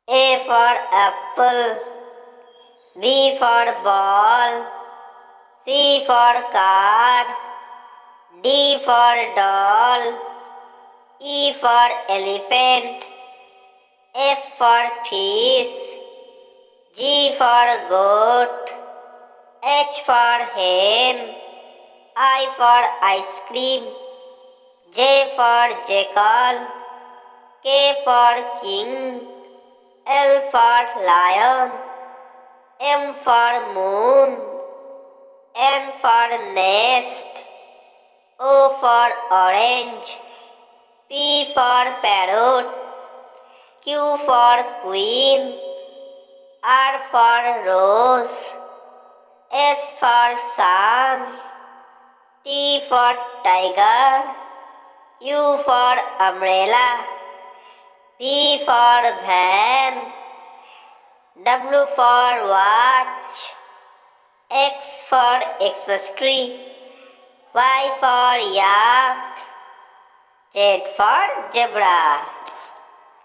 A for apple, B for ball, C for car, D for doll, E for elephant, F for fish, G for goat, H for hen, I for ice cream, J for jackal, K for king, L for lion, M for moon, N for nest, O for orange, P for parrot, Q for queen, R for rose, S for sun, T for tiger, U for umbrella, V for van, W for watch, X for Xmas tree, Y for yak, Z for zebra.